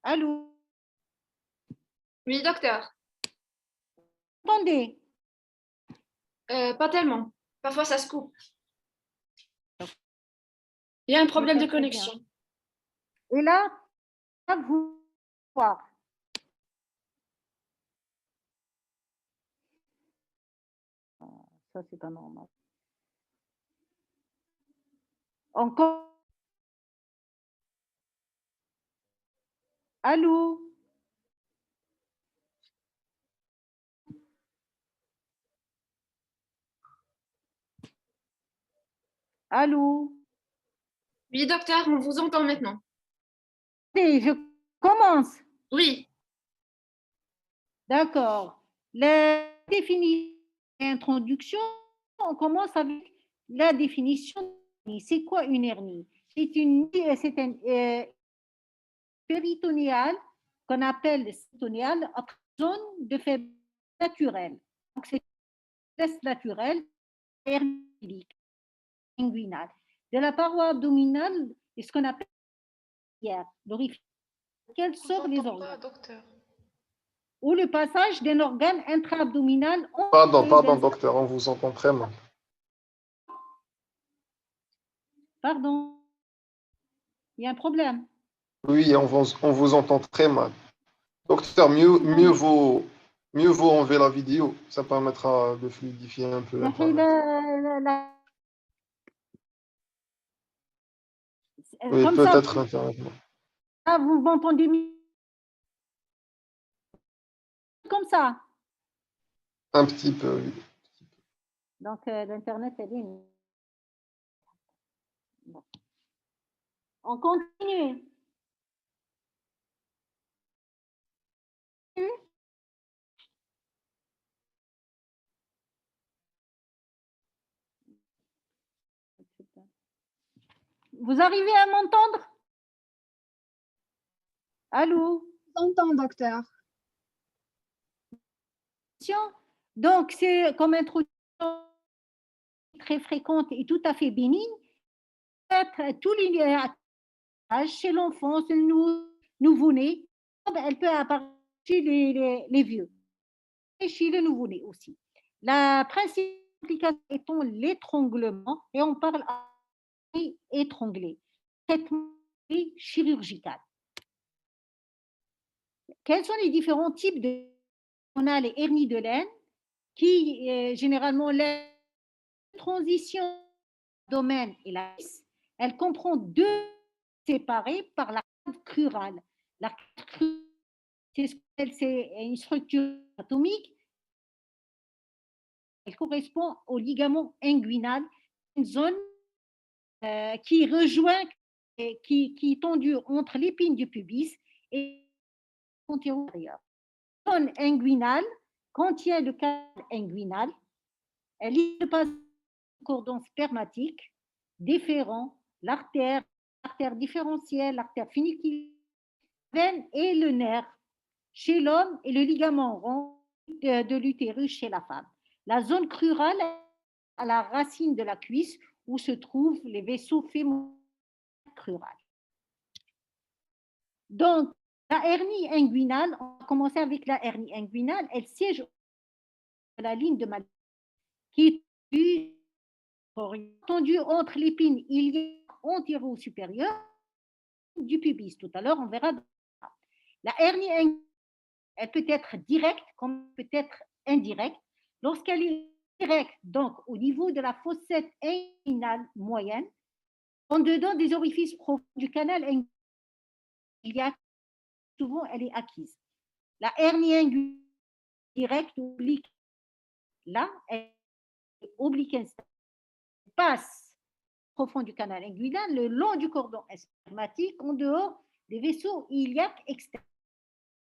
Allô? Oui, docteur. Attendez. Pas tellement. Parfois, ça se coupe. Il y a un problème de Très bien. connexion. Et là, à vous voir. Ça, c'est pas normal. Encore. Allô? Allô? Oui, docteur, on vous entend maintenant. Allez, je commence. Oui. D'accord. La définition et introduction, on commence avec la définition. C'est quoi une hernie? C'est un péritonéale qu'on appelle péritonéale, zone de faiblesse naturelle. Donc, c'est une faiblesse naturelle hernie inguinale. De la paroi abdominale, et ce qu'on appelle l'orifice, quels sortent les organes. Docteur. Ou le passage d'un organe intra-abdominal. Pardon, docteur, on vous entend très mal. Pardon, il y a un problème. Oui, on vous entend très mal. Docteur, mieux vaut enlever la vidéo. Ça permettra de fluidifier un peu l'Internet. Oui, Comme ça, peut-être l'Internet. vous m'entendez mieux comme ça. Un petit peu, oui. Donc, l'Internet, elle est... Bon. On continue. Vous arrivez à m'entendre? Allô? Je vous entends, docteur. Donc, c'est comme introduction très fréquente et tout à fait bénigne. Tous les chez l'enfant, c'est le nouveau-né, elle peut apparaître chez les vieux et chez les nouveau-nés aussi. La principale application étant l'étranglement, et on parle étranglé, traitement chirurgical. Quels sont les différents types de... On a les hernies de laine qui, généralement, la transition domaine et la elle comprend deux séparés par l'arcade crurale. L'arcade crurale, c'est une structure atomique. Elle correspond au ligament inguinal, une zone qui rejoint, qui est tendue entre l'épine du pubis et l'antérieur. La zone inguinale contient le canal inguinal. Elle est pas cordon spermatique, déférent, l'artère différentielle, l'artère funiculaire, veine et le nerf chez l'homme et le ligament rond de l'utérus chez la femme. La zone crurale à la racine de la cuisse où se trouvent les vaisseaux fémoraux crurales. Donc, la hernie inguinale, on va commencer avec la hernie inguinale, elle siège à la ligne de Mallet qui est tendue entre l'épine iliaque antéro-supérieure du pubis. Tout à l'heure, on verra. La hernie inguinale, elle peut être directe comme peut être indirecte. Lorsqu'elle est directe, donc au niveau de la fossette inguinale moyenne, en dedans des orifices profonds du canal inguinal, souvent elle est acquise. La hernie inguinale directe oblique, là, elle est oblique instable, passe profond du canal inguinal, le long du cordon spermatique, en dehors des vaisseaux iliaques externes.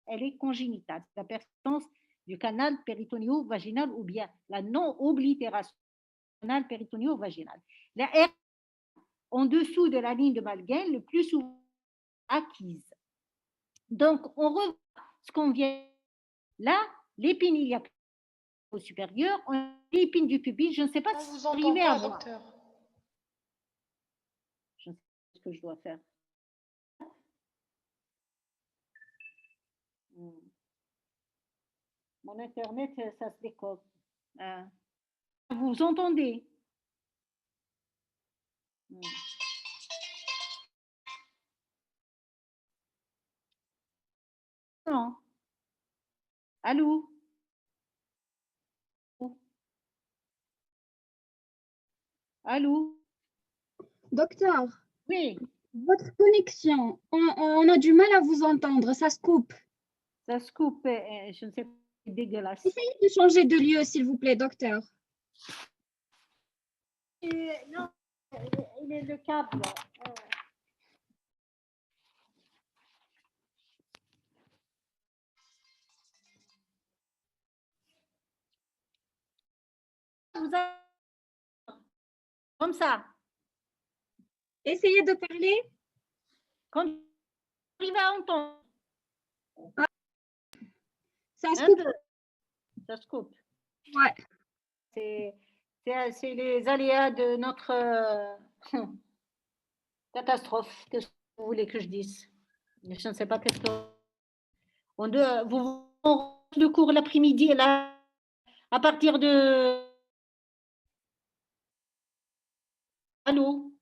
Elle est congénitale. C'est la persistance du canal péritoneo-vaginal ou bien la non-oblitération du canal péritoneo-vaginal. La R en dessous de la ligne de Malguin, le plus souvent acquise. Donc, on revoit ce qu'on vient là, l'épine iliaque supérieure, l'épine du pubis, je ne sais pas On si vous vous entend arrivez à pas, voir. docteur. Je ne sais pas ce que je dois faire. Mon Internet, ça se décolle. Vous entendez? Non. Allô? Allô? Docteur, Oui, votre connexion, on a du mal à vous entendre, ça se coupe. ça se coupe. Je ne sais pas, c'est dégueulasse. Essayez de changer de lieu, s'il vous plaît, docteur. Non, il est le câble. Vous avez... Comme ça. Essayez de parler. Comme vous arrivez à entendre. Ça se Un coupe. peu. Ça se coupe. Ouais. C'est les aléas de notre catastrophe. Qu'est-ce que vous voulez que je dise? Je ne sais pas qu'est-ce que... Vous le cours l'après-midi, là, à partir de... Allô?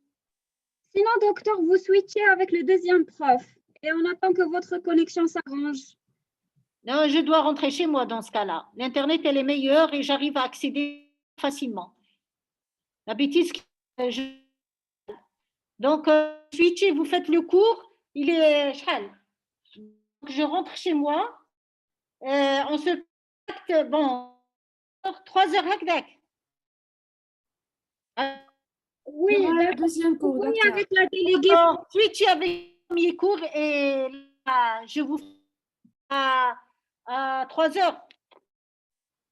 Sinon, docteur, vous switchez avec le deuxième prof et on attend que votre connexion s'arrange. Non, je dois rentrer chez moi dans ce cas-là. L'Internet, elle est meilleure et j'arrive à accéder facilement. La bêtise, donc, switchez, vous faites le cours, il est chal. Je rentre chez moi, on se contacte, bon, 3 heures hacdac. Oui, Le deuxième cours, oui, docteur. avec la déléguée. Alors, switchez avec le premier cours et là, je vous fais à 3 heures,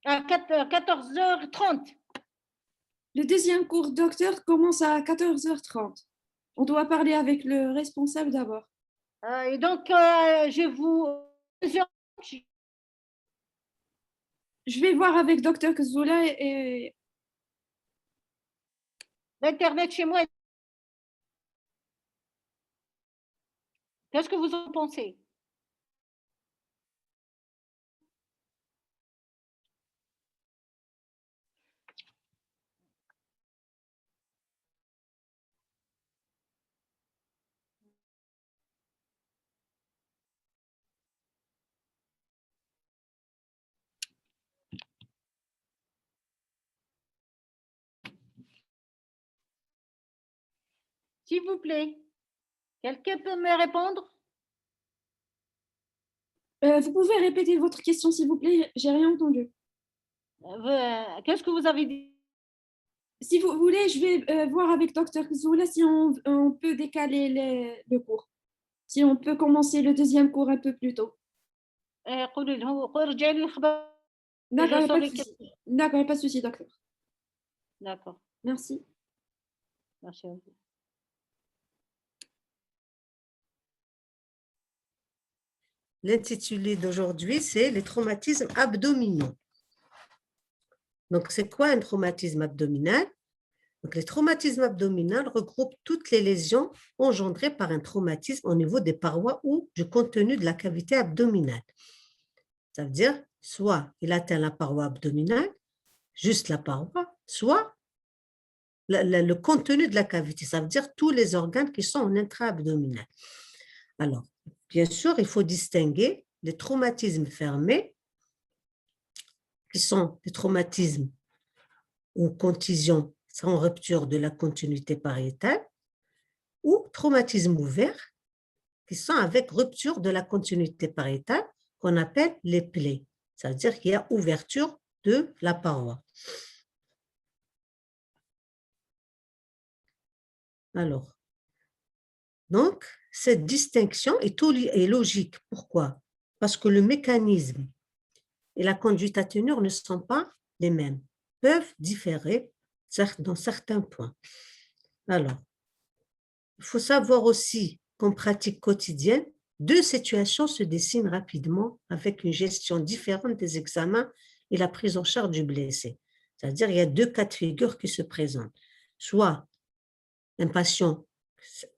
à 14h30. Le deuxième cours, docteur, commence à 14h30. On doit parler avec le responsable d'abord. Et donc, je vous... Je vais voir avec docteur Kzoula et L'Internet chez moi. Qu'est-ce que vous en pensez? S'il vous plaît, quelqu'un peut me répondre? vous pouvez répéter votre question, s'il vous plaît? J'ai rien entendu. Qu'est-ce que vous avez dit? Si vous voulez, je vais voir avec docteur Kzoula si on peut décaler le cours. Si on peut commencer le deuxième cours un peu plus tôt. D'accord, il n'y a pas de souci. D'accord, pas de souci, docteur. D'accord, Merci. merci à vous. L'intitulé d'aujourd'hui, c'est les traumatismes abdominaux. Donc, c'est quoi un traumatisme abdominal? Donc, les traumatismes abdominaux regroupent toutes les lésions engendrées par un traumatisme au niveau des parois ou du contenu de la cavité abdominale. Ça veut dire, soit il atteint la paroi abdominale, juste la paroi, soit le contenu de la cavité, ça veut dire tous les organes qui sont en intra-abdominal. Alors, bien sûr, il faut distinguer les traumatismes fermés, qui sont des traumatismes ou contusions sans rupture de la continuité pariétale, ou traumatismes ouverts, qui sont avec rupture de la continuité pariétale, qu'on appelle les plaies. Ça veut dire qu'il y a ouverture de la paroi. Alors, donc, cette distinction est logique. Pourquoi? Parce que le mécanisme et la conduite à tenir ne sont pas les mêmes, peuvent différer dans certains points. Alors, il faut savoir aussi qu'en pratique quotidienne, deux situations se dessinent rapidement avec une gestion différente des examens et la prise en charge du blessé. C'est-à-dire qu'il y a deux cas de figure qui se présentent. Soit un patient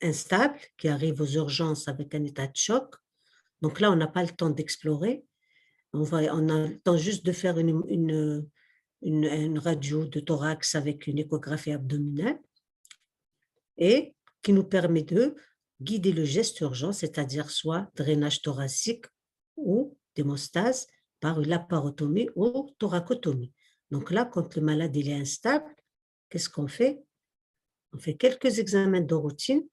instable qui arrive aux urgences avec un état de choc, Donc là, on n'a pas le temps d'explorer. On a le temps juste de faire une radio de thorax avec une échographie abdominale et qui nous permet de guider le geste urgent, c'est-à-dire soit drainage thoracique ou d'hémostase par une laparotomie ou thoracotomie. Donc là, quand le malade il est instable, qu'est-ce qu'on fait? On fait quelques examens de routine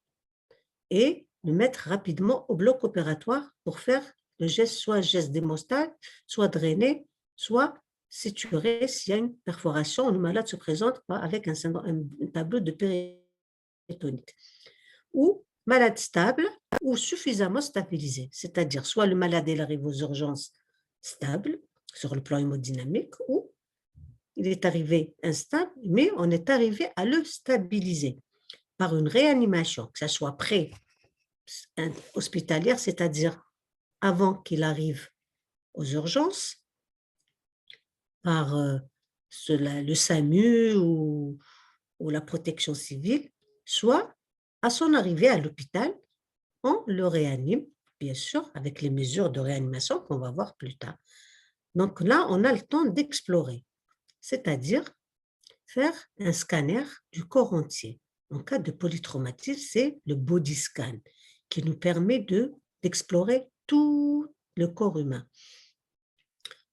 et le mettre rapidement au bloc opératoire pour faire le geste, soit geste d'hémostase, soit drainé, soit suturé s'il y a une perforation, le malade se présente avec un tableau de péritonite. Ou malade stable ou suffisamment stabilisé, c'est-à-dire soit le malade il arrive aux urgences stable sur le plan hémodynamique ou il est arrivé instable, mais on est arrivé à le stabiliser par une réanimation, que ce soit pré-hospitalière, c'est-à-dire avant qu'il arrive aux urgences, par le SAMU ou la protection civile, soit à son arrivée à l'hôpital, on le réanime, bien sûr, avec les mesures de réanimation qu'on va voir plus tard. Donc là, on a le temps d'explorer, c'est-à-dire faire un scanner du corps entier. En cas de polytraumatisme, c'est le body scan qui nous permet d'explorer tout le corps humain.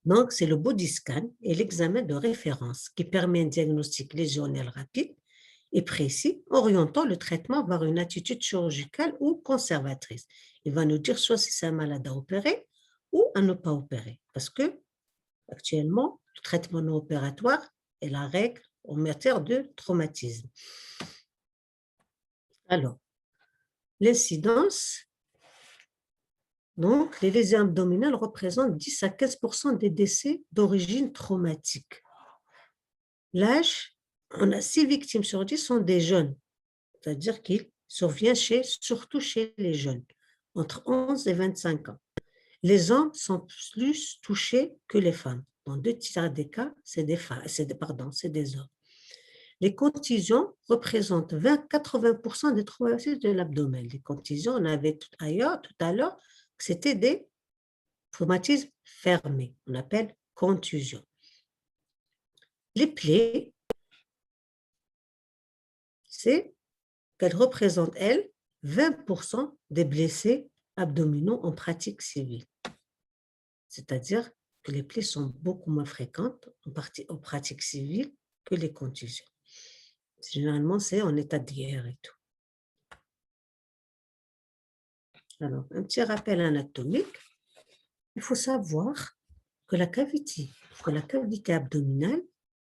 Donc, c'est le body scan et l'examen de référence qui permet un diagnostic lésionnel rapide et précis, orientant le traitement vers une attitude chirurgicale ou conservatrice. Il va nous dire soit si c'est un malade à opérer ou à ne pas opérer, parce que actuellement, le traitement non opératoire est la règle en matière de traumatisme. Alors, l'incidence, donc les lésions abdominales représentent 10 à 15% des décès d'origine traumatique. L'âge, on a 6 victimes sur 10 sont des jeunes, c'est-à-dire qu'il survient surtout chez les jeunes, entre 11 et 25 ans. Les hommes sont plus touchés que les femmes. Dans 2 tiers des cas, c'est des hommes. Les contusions représentent 80% des traumatismes de l'abdomen. Les contusions, on avait tout à l'heure, c'était des traumatismes fermés, on appelle contusions. Les plaies, c'est qu'elles représentent, elles, 20% des blessés abdominaux en pratique civile. C'est-à-dire que les plaies sont beaucoup moins fréquentes en pratique civile que les contusions. Généralement, c'est en état de guerre et tout. Alors, un petit rappel anatomique. Il faut savoir que la cavité abdominale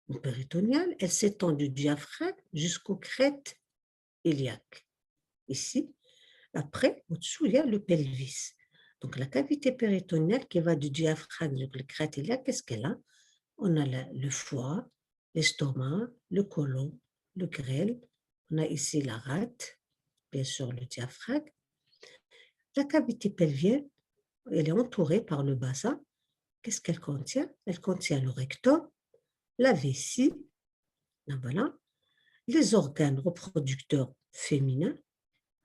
ou péritoniale, elle s'étend du diaphragme jusqu'aux crêtes iliaques. Ici, après, au-dessous, il y a le pelvis. Donc, la cavité péritoniale qui va du diaphragme jusqu'aux crêtes iliaques, qu'est-ce qu'elle a? On a le foie, l'estomac, le côlon, le grêle. On a ici la rate, bien sûr le diaphragme. La cavité pelvienne, elle est entourée par le bassin. Qu'est-ce qu'elle contient? Elle contient le rectum, la vessie, voilà, les organes reproducteurs féminins,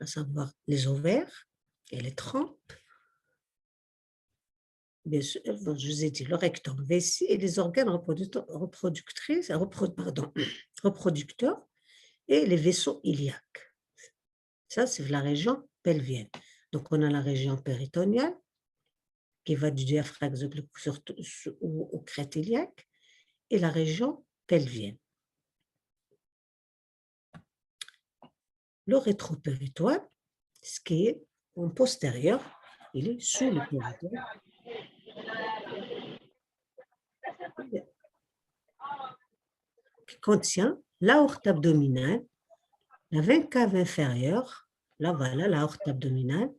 à savoir les ovaires et les trompes. Bien sûr, je vous ai dit le rectum, vessie et les organes reproducteurs et les vaisseaux iliaques. Ça, c'est la région pelvienne. Donc, on a la région péritoniale qui va du diaphragme au crête iliaque et la région pelvienne. Le rétropéritoine, ce qui est en postérieur, il est sous le péritoine. Qui contient l'aorte abdominale, la veine cave inférieure, là voilà l'aorte abdominale,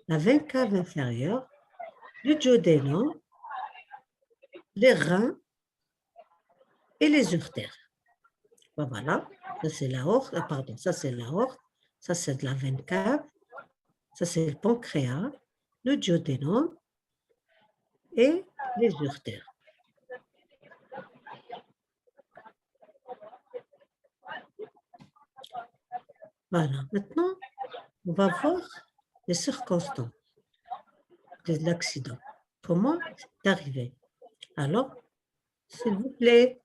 la veine cave inférieure, le duodénum, les reins et les urtères. Voilà, ça c'est l'aorte, ça c'est l'aorte, ça c'est de la veine cave, ça c'est le pancréas, le duodénum et les urtères. Voilà, maintenant, on va voir les circonstances. de l'accident. Comment c'est arrivé? Alors, s'il vous plaît.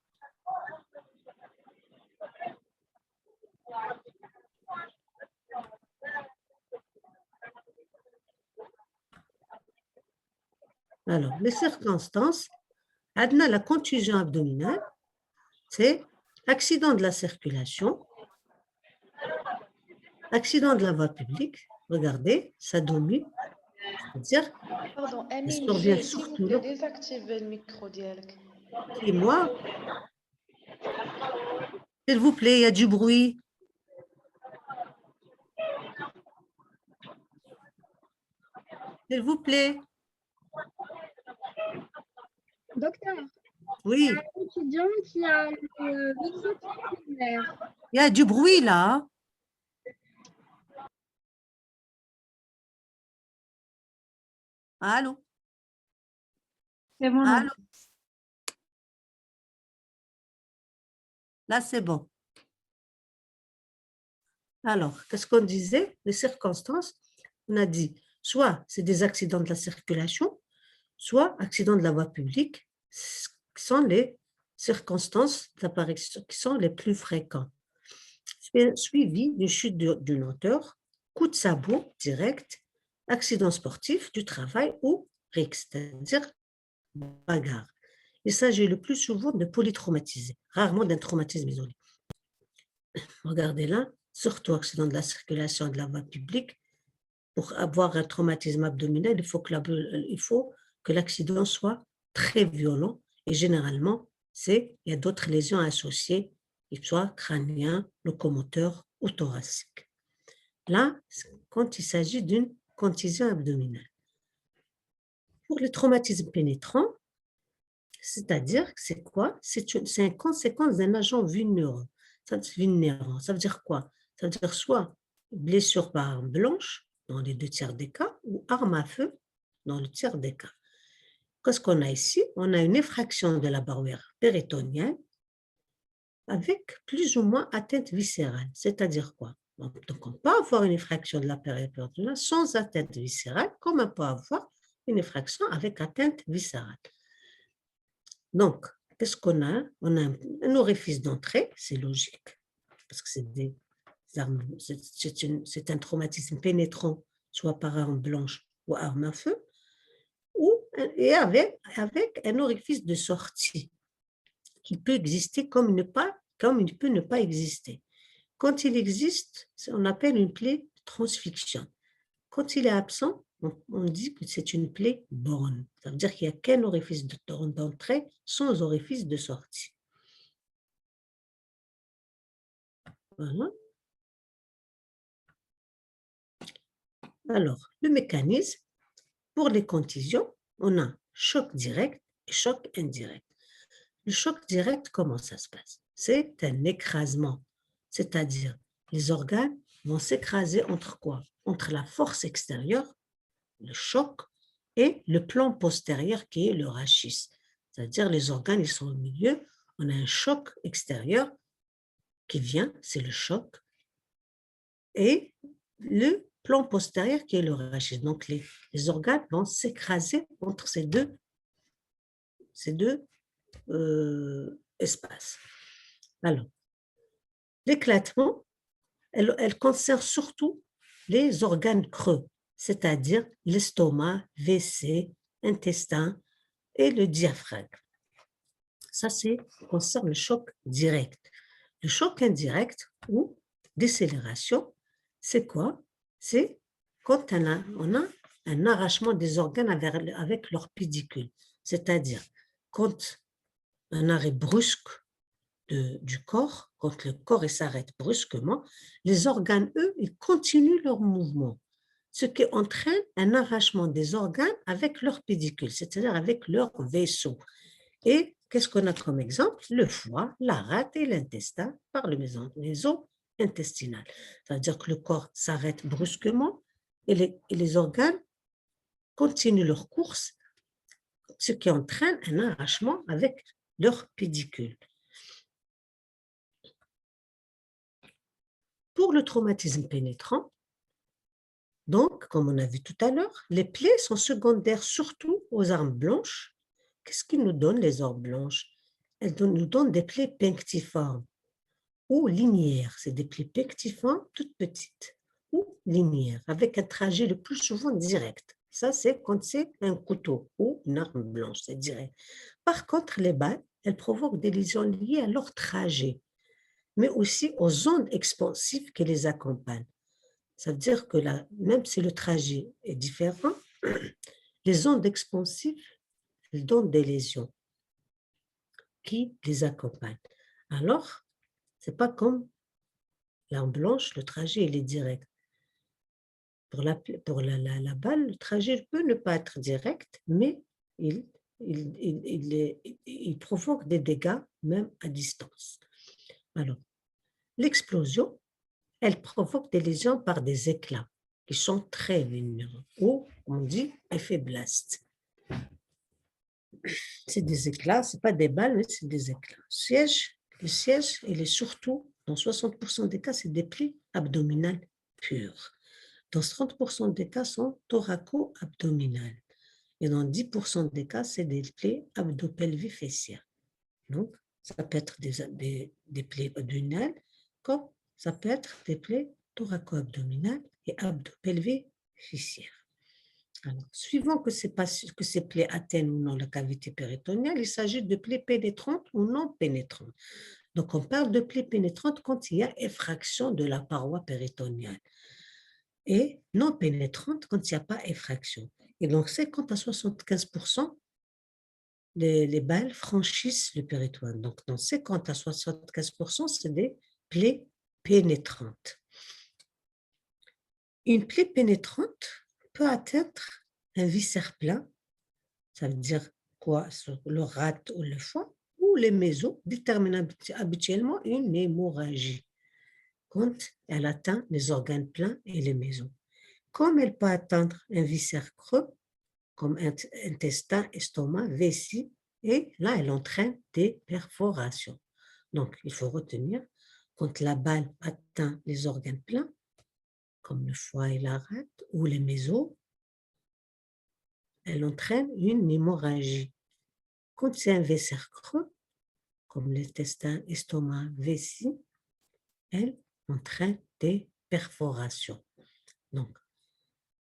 Alors, les circonstances, Adna, la contusion abdominale, c'est accident de la circulation, accident de la voie publique, regardez, ça domine, c'est-à-dire, Pardon, ça Amine, survient s'il vous surtout plaît, là. désactive le micro ديالك. Et moi, s'il vous plaît, il y a du bruit. S'il vous plaît. Docteur, il y Oui, a un étudiant qui a le micro qui est ouvert. il y a du bruit là. Allô? C'est bon. Allô? Là, c'est bon. Alors, qu'est-ce qu'on disait? Les circonstances, on a dit, soit c'est des accidents de la circulation, soit accidents de la voie publique, qui sont les circonstances d'apparition qui sont les plus fréquents. Suivi d'une chute d'une hauteur, coup de sabot direct, accident sportif, du travail ou RIC, c'est-à-dire bagarre. Il s'agit le plus souvent de polytraumatisés, rarement d'un traumatisme isolé. Regardez là, surtout accident de la circulation de la voie publique, pour avoir un traumatisme abdominal, il faut que l'accident soit très violent et généralement, il y a d'autres lésions associées, qu'ils soient crâniens, locomoteurs ou thoraciques. Là, quand il s'agit d'une contusion abdominale. Pour le traumatisme pénétrant, c'est-à-dire, c'est quoi? C'est une conséquence d'un agent vulnérant. Ça veut dire quoi? Ça veut dire soit blessure par arme blanche, dans les 2/3 des cas, ou arme à feu, dans le tiers des cas. Qu'est-ce qu'on a ici? On a une effraction de la barrière péritonienne avec plus ou moins atteinte viscérale. C'est-à-dire quoi? Donc, on peut avoir une effraction de la barrière péritonienne sans atteinte viscérale, comme on peut avoir une effraction avec atteinte viscérale. Donc, qu'est-ce qu'on a? On a un orifice d'entrée, c'est logique, parce que c'est un traumatisme pénétrant, soit par arme blanche ou arme à feu, et avec un orifice de sortie qui peut exister comme il peut ne pas exister. Quand il existe, on appelle une plaie transfixion. Quand il est absent, on dit que c'est une plaie bonne. Ça veut dire qu'il n'y a qu'un orifice d'entrée sans orifice de sortie. Voilà. Alors, le mécanisme, pour les contusions, on a choc direct et choc indirect. Le choc direct, comment ça se passe? C'est un écrasement, c'est-à-dire les organes vont s'écraser entre quoi? Entre la force extérieure, le choc, et le plan postérieur qui est le rachis. C'est-à-dire les organes, ils sont au milieu, on a un choc extérieur qui vient, c'est le choc, et le plan postérieur qui est le rachis. Donc les organes vont s'écraser entre ces deux espaces. Alors, l'éclatement, elle concerne surtout les organes creux, c'est-à-dire l'estomac, WC, intestin et le diaphragme. Ça, concerne le choc direct. Le choc indirect ou décélération, c'est quoi? C'est quand on a un arrachement des organes avec leur pédicule, c'est-à-dire quand un arrêt brusque du corps, quand le corps s'arrête brusquement, les organes, eux, ils continuent leur mouvement, ce qui entraîne un arrachement des organes avec leur pédicule, c'est-à-dire avec leur vaisseau. Et qu'est-ce qu'on a comme exemple? Le foie, la rate et l'intestin par le maison intestinale. Ça veut dire que le corps s'arrête brusquement et les organes continuent leur course, ce qui entraîne un arrachement avec leur pédicule. Pour le traumatisme pénétrant, Donc, comme on a vu tout à l'heure, les plaies sont secondaires surtout aux armes blanches. Qu'est-ce qu'ils nous donnent, les armes blanches? Elles nous donnent des plaies punctiformes ou linéaires. C'est des plaies punctiformes toutes petites ou linéaires, avec un trajet le plus souvent direct. Ça, c'est quand c'est un couteau ou une arme blanche, c'est direct. Par contre, les balles, elles provoquent des lésions liées à leur trajet, mais aussi aux ondes expansives qui les accompagnent. Ça veut dire que là, même si le trajet est différent, les ondes expansives elles donnent des lésions qui les accompagnent. Alors, ce n'est pas comme l'arme blanche, le trajet il est direct. Pour la balle, le trajet peut ne pas être direct, mais il provoque des dégâts même à distance. Alors, l'explosion, elle provoque des lésions par des éclats qui sont très vulnérables, ou on dit effet blast. C'est des éclats, ce n'est pas des balles, mais c'est des éclats. Le siège, il est surtout, dans 60% des cas, c'est des plaies abdominales pures. Dans 30% des cas, sont thoraco-abdominales. Et dans 10% des cas, c'est des plaies abdo-pelvis-fessières. Donc, ça peut être des plaies abdominales, comme ça peut être des plaies thoraco-abdominales et abdo-pelvis-fessières. Alors, suivant que ces plaies atteignent ou non la cavité péritoniale, il s'agit de plaies pénétrantes ou non pénétrantes. Donc, on parle de plaies pénétrantes quand il y a effraction de la paroi péritoniale et non pénétrantes quand il n'y a pas effraction. Et donc, 50 à 75%, les balles franchissent le péritoine. Donc, dans 50 à 75%, c'est des plaies pénétrantes. Une plaie pénétrante peut atteindre un viscère plat, ça veut dire quoi, sur le rate ou le foie, ou les mésos, déterminent habituellement une hémorragie quand elle atteint les organes pleins et les mésos. Comme elle peut atteindre un viscère creux, comme intestin, estomac, vessie, et là, elle entraîne des perforations. Donc, il faut retenir, quand la balle atteint les organes pleins, comme le foie et la rate, ou les mésos, elle entraîne une hémorragie. Quand c'est un viscère creux, comme l'intestin, estomac, vessie, elle entraîne des perforations. Donc,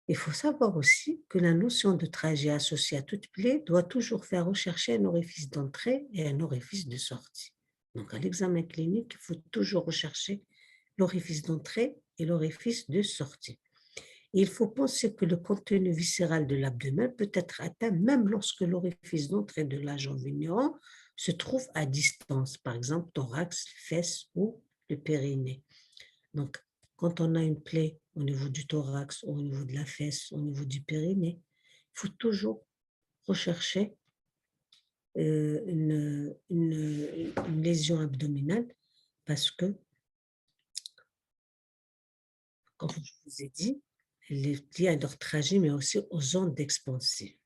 il faut savoir aussi que la notion de trajet associée à toute plaie doit toujours faire rechercher un orifice d'entrée et un orifice de sortie. Donc, à l'examen clinique, il faut toujours rechercher l'orifice d'entrée et l'orifice de sortie. Il faut penser que le contenu viscéral de l'abdomen peut être atteint même lorsque l'orifice d'entrée de l'agent vigneron se trouve à distance, par exemple thorax, fesses ou le périnée. Donc, quand on a une plaie au niveau du thorax, au niveau de la fesse, au niveau du périnée, il faut toujours rechercher une lésion abdominale parce que, comme je vous ai dit, elle est liée à leur trajet, mais aussi aux ondes expansives.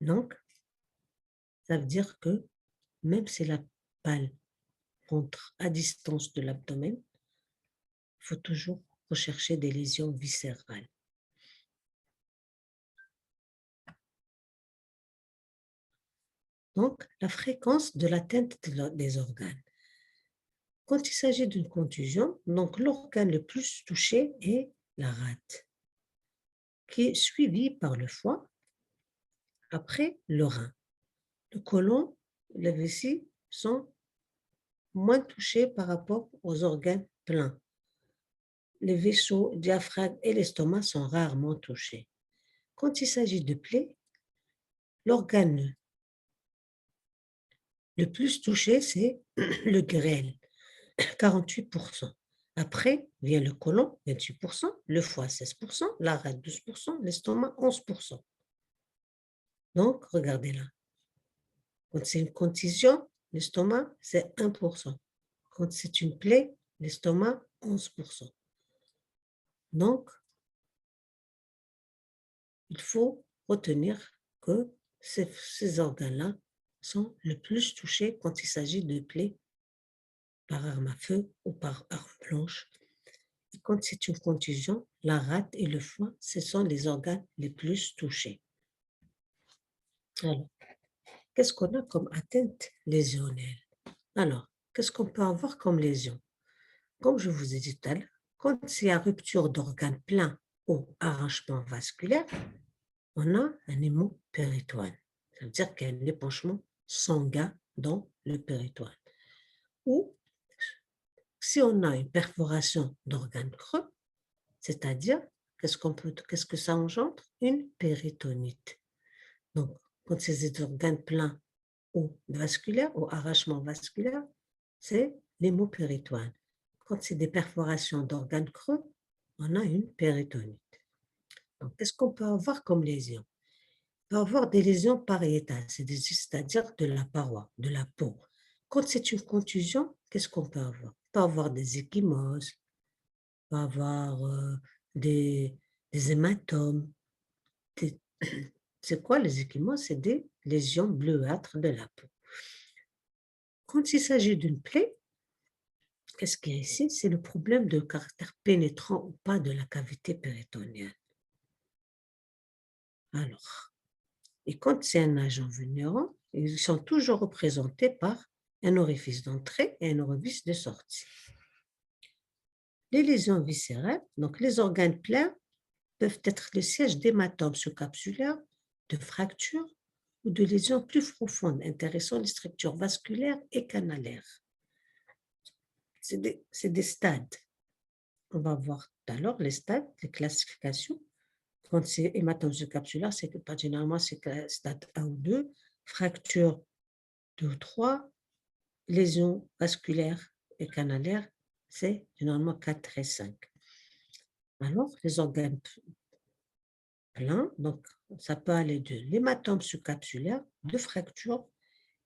Donc, ça veut dire que même si la balle rentre à distance de l'abdomen, il faut toujours rechercher des lésions viscérales. Donc, la fréquence de l'atteinte des organes. Quand il s'agit d'une contusion, donc l'organe le plus touché est la rate, qui est suivi par le foie, après le rein. Le côlon, la vessie sont moins touchés par rapport aux organes pleins. Les vaisseaux, le diaphragme et l'estomac sont rarement touchés. Quand il s'agit de plaies, l'organe le plus touché, c'est le grêle, 48%. Après vient le côlon, 28%, le foie, 16%, la rate, 12%, l'estomac, 11%. Donc, regardez là. Quand c'est une contusion, l'estomac, c'est 1%. Quand c'est une plaie, l'estomac, 11%. Donc, il faut retenir que ces organes-là sont le plus touchés quand il s'agit de plaies par arme à feu ou par arme blanche. quand c'est une contusion, la rate et le foie, ce sont les organes les plus touchés. Alors, qu'est-ce qu'on a comme atteinte lésionnelle? Alors, qu'est-ce qu'on peut avoir comme lésion? Comme je vous ai dit tout à l'heure, quand il y a rupture d'organes pleins ou arrachement vasculaire, on a un hémopéritoine. Ça veut dire qu'il y a un épanchement sanguin dans le péritoine. Ou si on a une perforation d'organes creux, c'est-à-dire, qu'est-ce que ça engendre? Une péritonite. Donc, quand c'est des organes pleins ou vasculaires, ou arrachement vasculaire, c'est l'hémopéritoine. Quand c'est des perforations d'organes creux, on a une péritonite. Donc, qu'est-ce qu'on peut avoir comme lésion? On peut avoir des lésions pariétales, c'est-à-dire de la paroi, de la peau. Quand c'est une contusion, qu'est-ce qu'on peut avoir? On peut avoir des ecchymoses, on peut avoir des hématomes. C'est quoi les ecchymoses? C'est des lésions bleuâtres de la peau. Quand il s'agit d'une plaie, qu'est-ce qu'il y a ici? C'est le problème de caractère pénétrant ou pas de la cavité péritonienne. Alors, et quand c'est un agent vulnérant, ils sont toujours représentés par un orifice d'entrée et un orifice de sortie. Les lésions viscérales, donc les organes pleins, peuvent être le siège d'hématomes sous-capsulaires, de fractures ou de lésions plus profondes intéressant les structures vasculaires et canalaires. C'est des stades. On va voir tout à l'heure les stades, les classifications. Quand c'est hématome sous-capsulaire, c'est que pas généralement c'est stade 1 ou 2, fracture 2 ou 3, lésions vasculaires et canalaires, c'est généralement 4 et 5. Alors, les organes pleins, donc ça peut aller de l'hématome sous-capsulaire, de fracture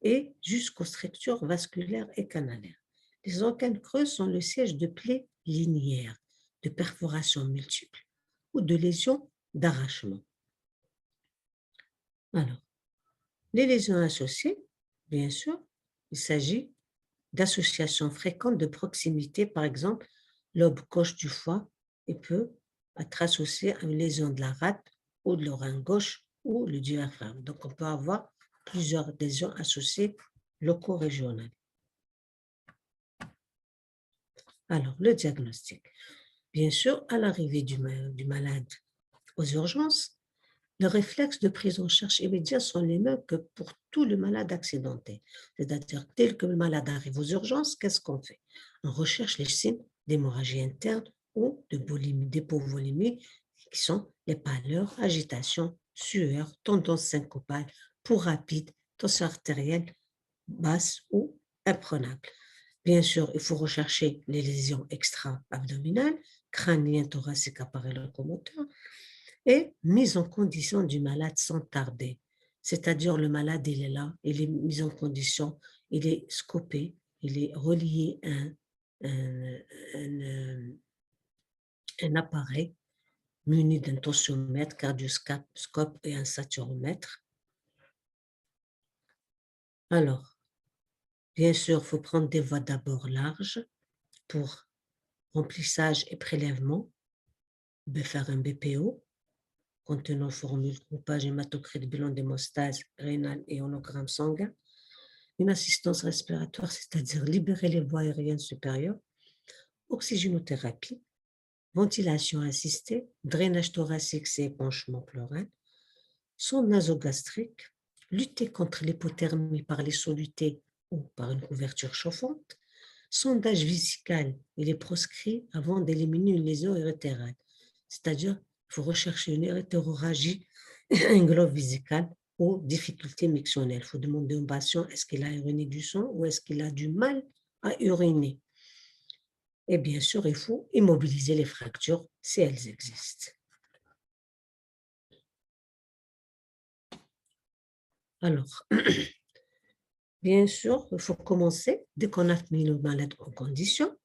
et jusqu'aux structures vasculaires et canalaires. Les organes creux sont le siège de plaies linéaires, de perforations multiples ou de lésions d'arrachement. Alors, les lésions associées, bien sûr, il s'agit d'associations fréquentes de proximité, par exemple, lobe gauche du foie et peut être associé à une lésion de la rate ou de l'oreille gauche ou le diaphragme. Donc, on peut avoir plusieurs lésions associées loco-régionales. Alors, le diagnostic. Bien sûr, à l'arrivée du malade aux urgences, les réflexes de prise en charge immédiate sont les mêmes que pour tout le malade accidenté. C'est-à-dire, dès que le malade arrive aux urgences, qu'est-ce qu'on fait? On recherche les signes d'hémorragie interne ou de d'hypovolémie, qui sont les pâleurs, agitation, sueur, tendance syncopale, pouls rapide, tension artérielle basse ou imprenable. Bien sûr, il faut rechercher les lésions extra-abdominales, crânien, thoracique, appareil locomoteur, et mise en condition du malade sans tarder. C'est-à-dire le malade, il est là, il est mis en condition, il est scopé, il est relié à un appareil muni d'un tensiomètre, cardioscope et un saturomètre. Alors, bien sûr, il faut prendre des voies d'abord larges pour remplissage et prélèvement, faire un BPO, contenant formule, groupage, hématocrite, bilan d'hémostase rénale et onogramme sanguin, une assistance respiratoire, c'est-à-dire libérer les voies aériennes supérieures, oxygénothérapie, ventilation assistée, drainage thoracique et épanchement pleural, sonde nasogastrique, lutter contre l'hypothermie par les solutés ou par une couverture chauffante, sondage vésical, il est proscrit avant d'éliminer une lésion urétérale, c'est-à-dire il faut rechercher une hétéroragie, un globe vésical ou difficulté mictionnelle. Il faut demander au patient est-ce qu'il a uriné du sang ou est-ce qu'il a du mal à uriner. Et bien sûr, il faut immobiliser les fractures si elles existent. Alors, bien sûr, il faut commencer dès qu'on a mis le malade en condition.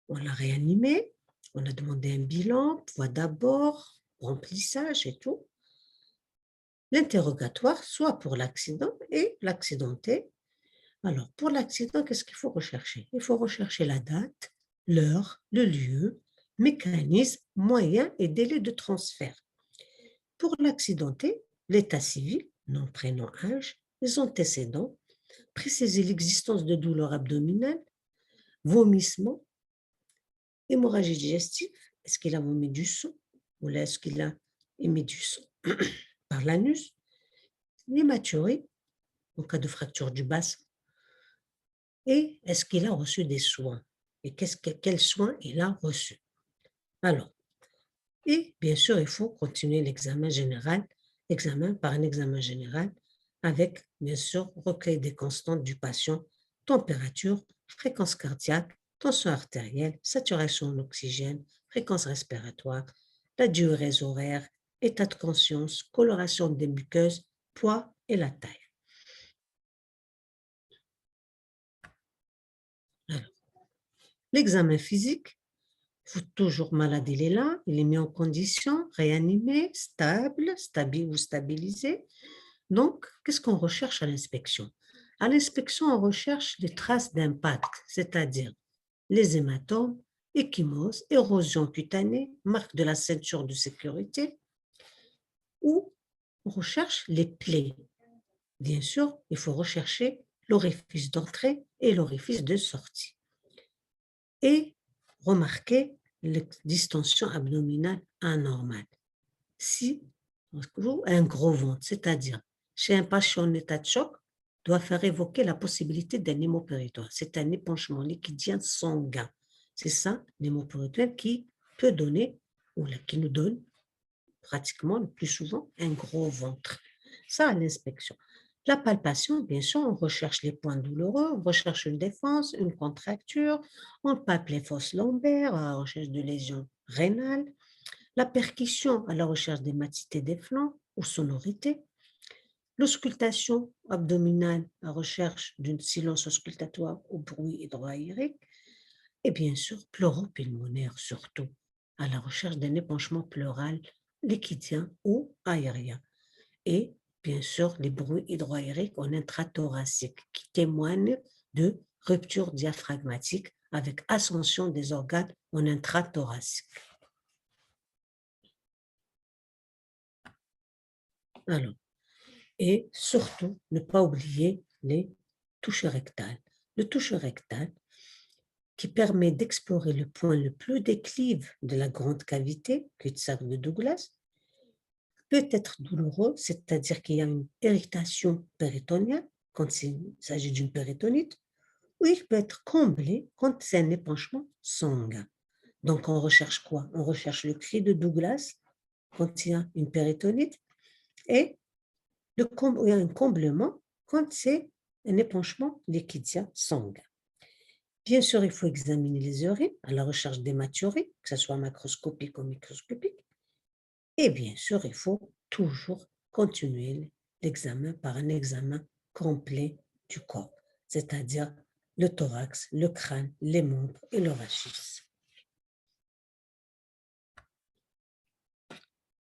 On l'a réanimé, on a demandé un bilan, voie d'abord, remplissage et tout. L'interrogatoire, soit pour l'accident et l'accidenté. Alors, pour l'accident, qu'est-ce qu'il faut rechercher? Il faut rechercher la date, l'heure, le lieu, mécanismes, moyens et délais de transfert. Pour l'accidenté, l'état civil, nom, prénom, âge, les antécédents, préciser l'existence de douleurs abdominales, vomissements, hémorragie digestive, est-ce qu'il a vomi du sang ou est-ce qu'il a émis du sang par l'anus, l'hématurie en cas de fracture du bassin, et est-ce qu'il a reçu des soins et quels soins il a reçus. Alors, et bien sûr, il faut continuer l'examen général, par un examen général avec, bien sûr, recueil des constantes du patient, température, fréquence cardiaque, tension artérielle, saturation en oxygène, fréquence respiratoire, la durée horaire, état de conscience, coloration des muqueuses, poids et la taille. Alors, l'examen physique, il faut toujours malade, il est là, il est mis en condition, réanimé, stable, ou stabilisé. Donc, qu'est-ce qu'on recherche à l'inspection? À l'inspection, on recherche les traces d'impact, c'est-à-dire les hématomes, ecchymoses, érosion cutanée, marque de la ceinture de sécurité, ou on recherche les plaies. Bien sûr, il faut rechercher l'orifice d'entrée et l'orifice de sortie. Et remarquer la distension abdominale anormale. Si un gros ventre, c'est-à-dire chez un patient en état de choc, doit faire évoquer la possibilité d'un hémopéritoine. C'est un épanchement liquidien sanguin. C'est ça, l'hémopéritoine, qui peut donner, ou qui nous donne pratiquement le plus souvent un gros ventre. Ça, à l'inspection. La palpation, bien sûr, on recherche les points douloureux, on recherche une défense, une contracture, on palpe les fosses lombaires à la recherche de lésions rénales, la percussion à la recherche d'hématité des flancs ou sonorité, l'auscultation abdominale à la recherche d'une silence auscultatoire au bruit hydroaérique, et bien sûr, pleuropulmonaire surtout, à la recherche d'un épanchement pleural liquidien ou aérien. Et bien sûr, les bruits hydroaériques en intrathoracique qui témoignent de rupture diaphragmatique avec ascension des organes en intrathoracique. Alors, et surtout, ne pas oublier les touches rectales. Le touche rectal qui permet d'explorer le point le plus déclive de la grande cavité, cul-de-sac de Douglas, peut être douloureux, c'est-à-dire qu'il y a une irritation péritoniale quand il s'agit d'une péritonite, ou il peut être comblé quand c'est un épanchement sanguin. Donc, on recherche quoi? On recherche le cri de Douglas quand il y a une péritonite et il y a un comblement quand c'est un épanchement liquidien sanguin. Bien sûr, il faut examiner les urines à la recherche d'hématurie, que ce soit macroscopique ou microscopique. Et bien sûr, il faut toujours continuer l'examen par un examen complet du corps, c'est-à-dire le thorax, le crâne, les membres et le rachis.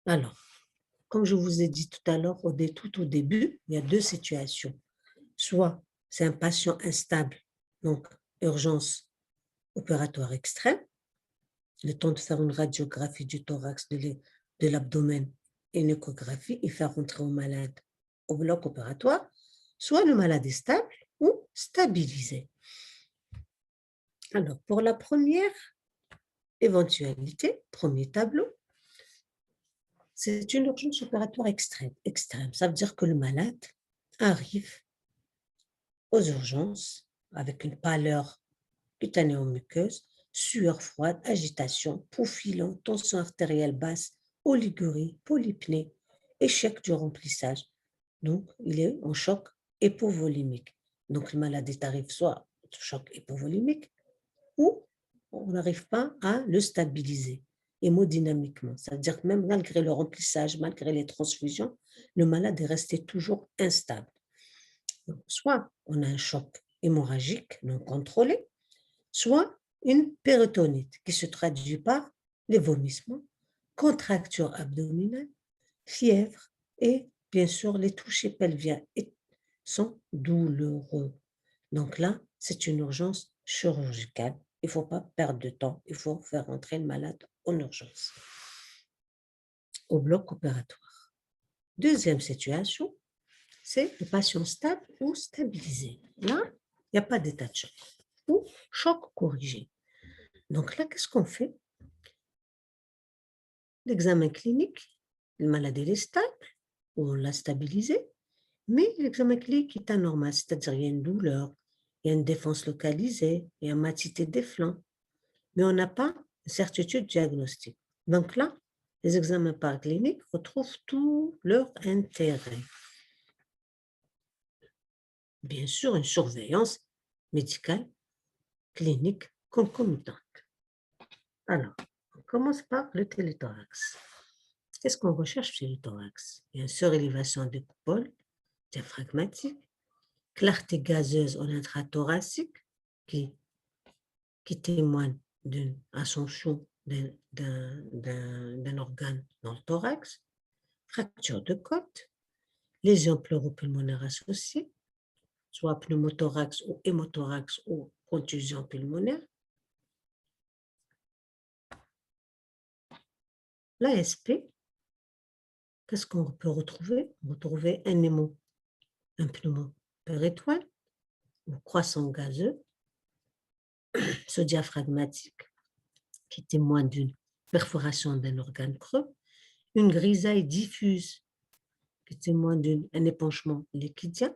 Alors, comme je vous ai dit tout à l'heure, tout au début, il y a deux situations. Soit c'est un patient instable, donc urgence opératoire extrême, le temps de faire une radiographie du thorax, de l'abdomen et une échographie et faire rentrer au malade au bloc opératoire, soit le malade est stable ou stabilisé. Alors, pour la première éventualité, premier tableau, c'est une urgence opératoire extrême. Ça veut dire que le malade arrive aux urgences avec une pâleur cutanéo-muqueuse, sueur froide, agitation, pouls filant, tension artérielle basse, oligurie, polypnée, échec du remplissage. Donc, il est en choc hypovolimique. Donc, le malade arrive soit en choc hypovolimique ou on n'arrive pas à le stabiliser hémodynamiquement. C'est-à-dire que même malgré le remplissage, malgré les transfusions, le malade est resté toujours instable. Donc, soit on a un choc hémorragique non contrôlé, soit une péritonite qui se traduit par les vomissements, contractures abdominales, fièvre et bien sûr les touchés pelviens sont douloureux. Donc là, c'est une urgence chirurgicale il ne faut pas perdre de temps, il faut faire entrer le malade en urgence, au bloc opératoire. Deuxième situation, c'est le patient stable ou stabilisé. Là, il n'y a pas d'état de choc ou choc corrigé. Donc là, qu'est-ce qu'on fait? L'examen clinique, le malade est stable, on l'a stabilisé, mais l'examen clinique est anormal, c'est-à-dire il y a une douleur, il y a une défense localisée, il y a une matité des flancs, mais on n'a pas de certitude diagnostique. Donc là, les examens par clinique retrouvent tout leur intérêt. Bien sûr, une surveillance médicale clinique concomitante. Alors, on commence par le téléthorax. Qu'est-ce qu'on recherche chez le thorax? Bien sûr, élévation des coupoles diaphragmatiques, clarté gazeuse en intrathoracique qui témoigne d'une ascension d'un organe dans le thorax, fracture de côte, lésion pleuropulmonaire associée, soit pneumothorax ou hémothorax ou contusion pulmonaire. L'ASP, qu'est-ce qu'on peut retrouver? On peut retrouver un pneumopéritoine ou croissant gazeux, ce diaphragmatique qui témoigne d'une perforation d'un organe creux, une grisaille diffuse qui témoigne d'un épanchement liquidien,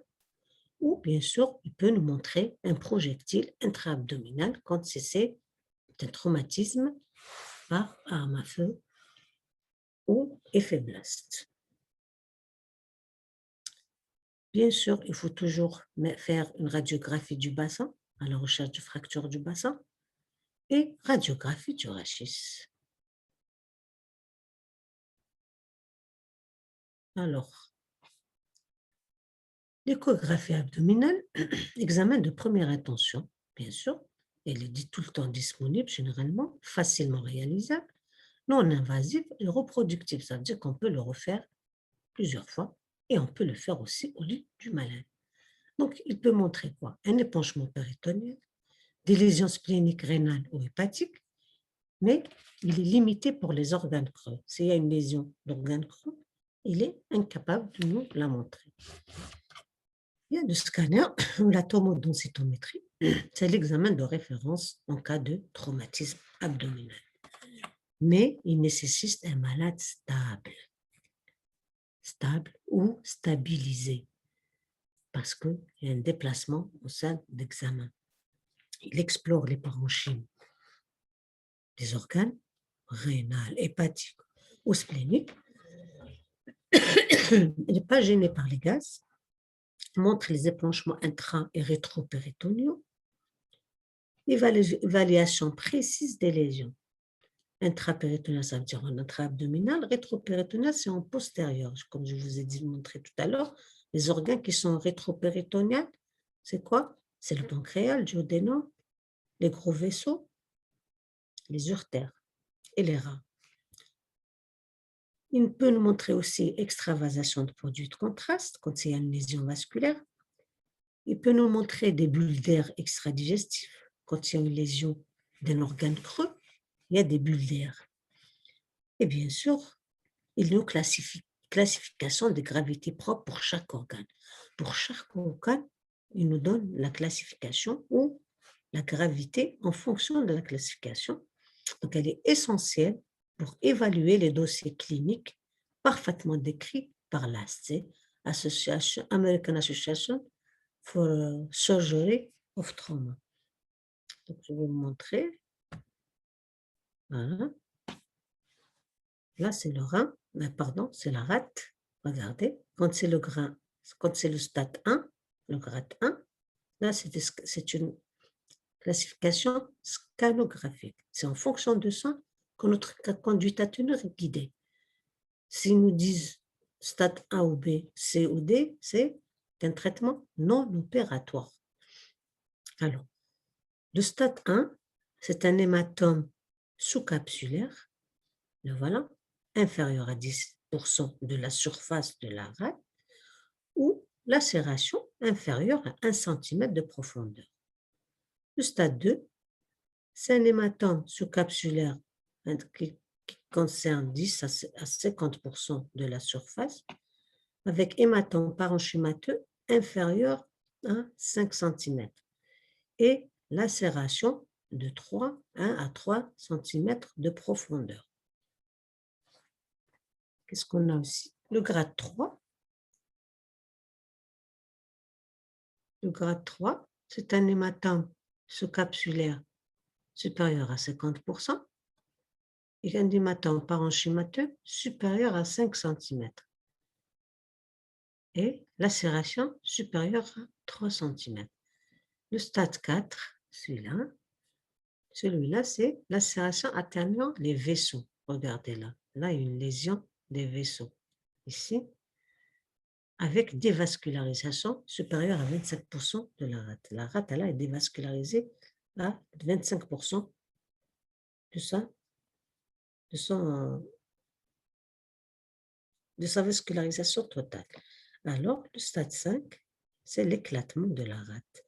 ou bien sûr, il peut nous montrer un projectile intra-abdominal quand c'est un traumatisme par arme à feu ou effet blast. Bien sûr, il faut toujours faire une radiographie du bassin à la recherche de fracture du bassin et radiographie du rachis. Alors, l'échographie abdominale, examen de première intention, bien sûr, elle est dit tout le temps disponible, généralement, facilement réalisable, non invasive et reproductive. Ça veut dire qu'on peut le refaire plusieurs fois et on peut le faire aussi au lit du malade. Donc, il peut montrer quoi? Un épanchement péritonien, des lésions spléniques, rénales ou hépatiques, mais il est limité pour les organes creux. S'il y a une lésion d'organes creux, il est incapable de nous la montrer. Il y a le scanner ou la tomodensitométrie. C'est l'examen de référence en cas de traumatisme abdominal. Mais il nécessite un malade stable ou stabilisé, parce qu'il y a un déplacement au sein d'examen. Il explore les parenchymes des organes rénal, hépatique ou splénique. Il n'est pas gêné par les gaz, montre les épanchements intra- et rétropéritonéaux, évaluation précise des lésions. Intrapéritonéal, ça veut dire en intra-abdominal, rétropéritonéal, c'est en postérieur. Comme je vous ai dit, montré tout à l'heure, les organes qui sont rétropéritonéales, c'est quoi? C'est le pancréas, le duodénum, les gros vaisseaux, les urtères et les reins. Il peut nous montrer aussi extravasation de produits de contraste quand il y a une lésion vasculaire. Il peut nous montrer des bulles d'air extradigestifs quand il y a une lésion d'un organe creux. Il y a des bulles d'air. Et bien sûr, il nous classification de gravité propre pour chaque organe. Pour chaque organe, il nous donne la classification ou la gravité en fonction de la classification. Donc, elle est essentielle pour évaluer les dossiers cliniques parfaitement décrits par l'AST, American Association for Surgery of Trauma. Donc, je vais vous montrer. Voilà. Là, c'est le rein, pardon, c'est la rate. Regardez, quand c'est le stade 1, le grade 1, là, c'est une classification scanographique. C'est en fonction de ça que notre conduite à tenir est guidée. S'ils nous disent stade 1 ou B, C ou D, c'est un traitement non opératoire. Alors, le stade 1, c'est un hématome sous-capsulaire, le voilà, inférieur à 10% de la surface de la rate, ou lacération inférieure à 1 cm de profondeur. Le stade 2, c'est un hématome sous-capsulaire qui concerne 10 à 50% de la surface, avec hématome parenchymateux inférieur à 5 cm et lacération de 1 à 3 cm de profondeur. Qu'est-ce qu'on a aussi? Le grade 3. Le grade 3, c'est un hématome sous-capsulaire supérieur à 50% et un hématome parenchymateux supérieur à 5 cm et lacération supérieure à 3 cm. Le stade 4, celui-là, c'est lacération atteignant les vaisseaux. Regardez là, là, il y a une lésion des vaisseaux. Ici, avec dévascularisation supérieure à 25% de la rate. La rate, elle est dévascularisée à 25% de sa vascularisation totale. Alors, le stade 5, c'est l'éclatement de la rate.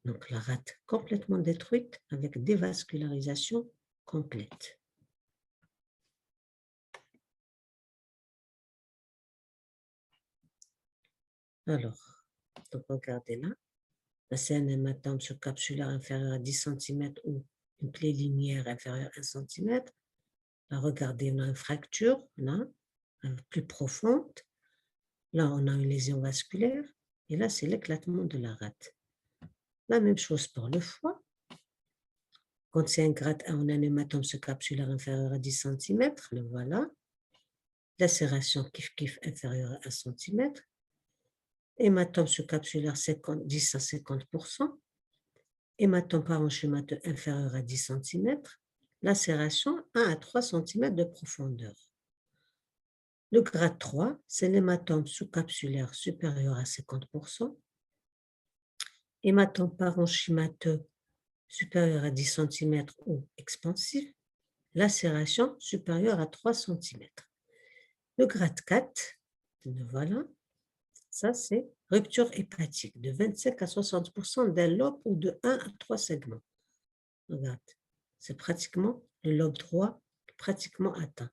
Donc, la rate complètement détruite avec dévascularisation complète. Alors, donc regardez là. Là, c'est un hématome subcapsulaire inférieur à 10 cm ou une plaie linéaire inférieure à 1 cm. Là, regardez, on a une fracture, là, plus profonde. Là, on a une lésion vasculaire. Et là, c'est l'éclatement de la rate. La même chose pour le foie. Quand c'est un grade 1, on a un hématome subcapsulaire inférieur à 10 cm. Le voilà. Lacération kiff-kiff inférieure à 1 cm. Hématome subcapsulaire 10 à 50%. Hématome parenchymateux inférieur à 10 cm. Lacération 1 à 3 cm de profondeur. Le grade 3, c'est l'hématome sous-capsulaire supérieur à 50%. Hématome parenchymateux supérieur à 10 cm ou expansif. Lacération supérieure à 3 cm. Le grade 4, voilà, ça c'est rupture hépatique de 25 à 60% d'un lobe ou de 1 à 3 segments. Regarde, c'est pratiquement le lobe droit pratiquement atteint.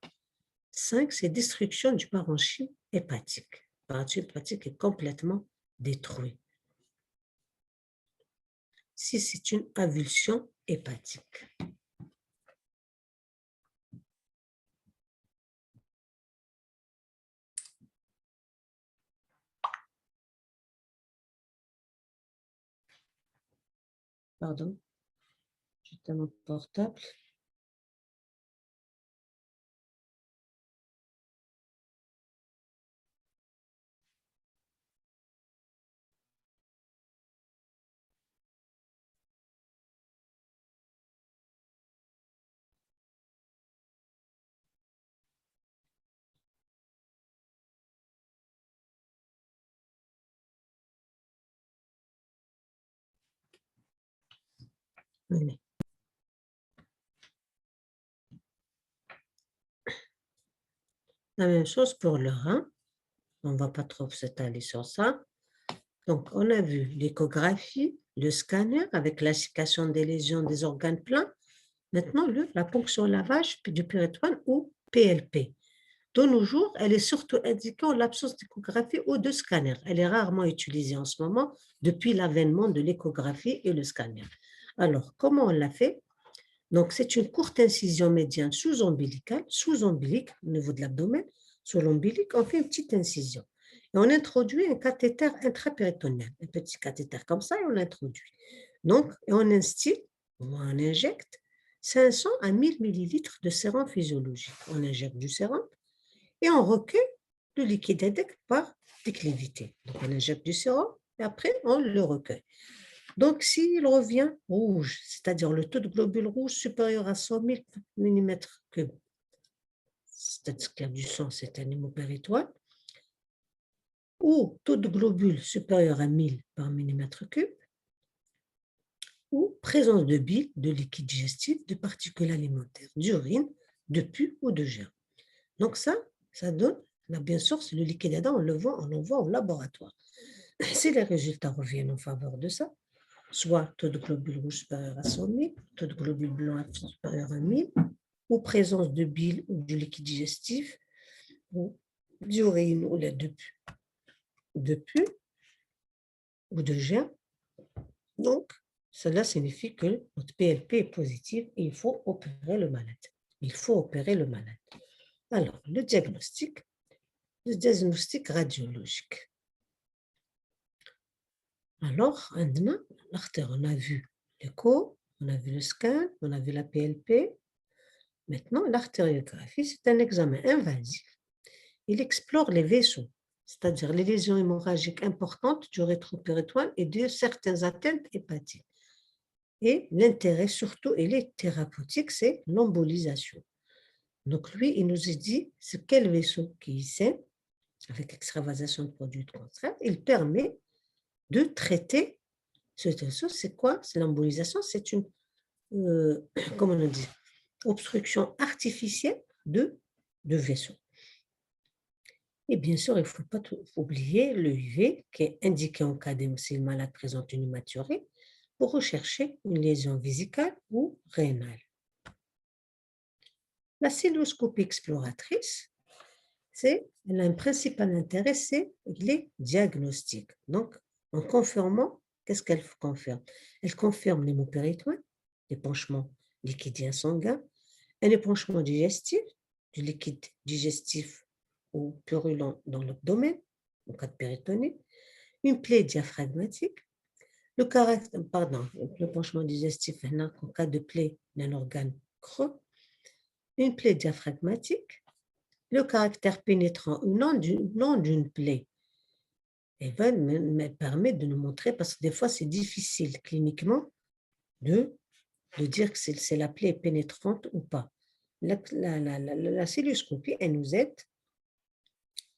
5, c'est destruction du parenchyme hépatique. Le parenchyme hépatique est complètement détruit. 6, c'est une avulsion hépatique. Pardon, j'étais mon portable. Oui. La même chose pour le rein. On ne va pas trop s'étaler sur ça. Donc, on a vu l'échographie, le scanner avec l'assication des lésions des organes pleins. Maintenant, la ponction lavage du péritoine ou PLP. De nos jours, elle est surtout indiquée en l'absence d'échographie ou de scanner. Elle est rarement utilisée en ce moment depuis l'avènement de l'échographie et le scanner. Alors, comment on l'a fait? Donc, c'est une courte incision médiane sous-ombilicale, sous-ombilique au niveau de l'abdomen, sur l'ombilique, on fait une petite incision. Et on introduit un cathéter intrapéritonéal, un petit cathéter comme ça, et on l'introduit. Donc, on instille, ou on injecte 500 à 1000 millilitres de sérum physiologique. On injecte du sérum et on recueille le liquide édèque par déclivité. Donc, on injecte du sérum et après, on le recueille. Donc, s'il revient rouge, c'est-à-dire le taux de globules rouges supérieur à 100 000 mm3, c'est-à-dire qu'il y a du sang, c'est un hémopéritoine, ou taux de globules supérieur à 1000 par millimètre cube, ou présence de bile, de liquide digestif, de particules alimentaires, d'urine, de pus ou de germes. Donc ça donne, là, bien sûr, c'est le liquide aidant, on l'envoie au laboratoire. Si les résultats reviennent en faveur de ça, soit taux de globules rouges supérieur à 100 000, taux de globules blancs supérieur à 1000, ou présence de bile ou du liquide digestif, ou d'urine ou de pus ou de germe. Donc, cela signifie que notre PLP est positif et il faut opérer le malade. Il faut opérer le malade. Alors, le diagnostic radiologique. Alors, maintenant, l'artère, on a vu l'écho, on a vu le scan, on a vu la PLP. Maintenant, l'artériographie, c'est un examen invasif. Il explore les vaisseaux, c'est-à-dire les lésions hémorragiques importantes du rétropéritoine et de certaines atteintes hépatiques. Et l'intérêt surtout, il est thérapeutique, c'est l'embolisation. Donc lui, il nous a dit, c'est quel vaisseau qui saigne, avec extravasation de produits de contrainte, il permet de traiter ce vaisseau. C'est quoi? C'est l'embolisation, c'est une, comment on dit, obstruction artificielle de vaisseaux. Et bien sûr, il ne faut pas oublier le UV qui est indiqué en cas si le malade présente une hématurie pour rechercher une lésion vésicale ou rénale. La cystoscopie exploratrice, elle a un principal intérêt, c'est les diagnostics. Donc, en confirmant, qu'est-ce qu'elle confirme? Elle confirme l'hémopéritoine, l'épanchement liquidien sanguin, un épanchement digestif, du liquide digestif ou purulent dans l'abdomen, en cas de péritonée, une plaie diaphragmatique, l'épanchement digestif en cas de plaie d'un organe creux, une plaie diaphragmatique, le caractère pénétrant ou non d'une plaie. Et me permet de nous montrer, parce que des fois c'est difficile cliniquement de dire que c'est la plaie pénétrante ou pas. La cystoscopie, elle nous aide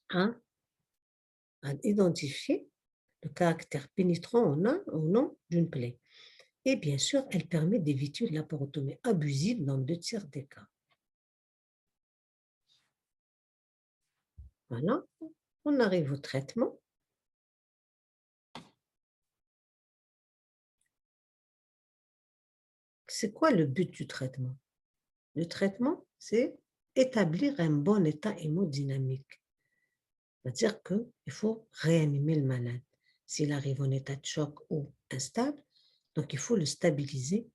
à identifier le caractère pénétrant ou non d'une plaie. Et bien sûr, elle permet d'éviter une laparotomie abusive dans 2/3 des cas. Voilà, on arrive au traitement. C'est quoi le but du traitement? Le traitement, c'est établir un bon état hémodynamique. C'est-à-dire qu'il faut réanimer le malade. S'il arrive en état de choc ou instable, donc il faut le stabiliser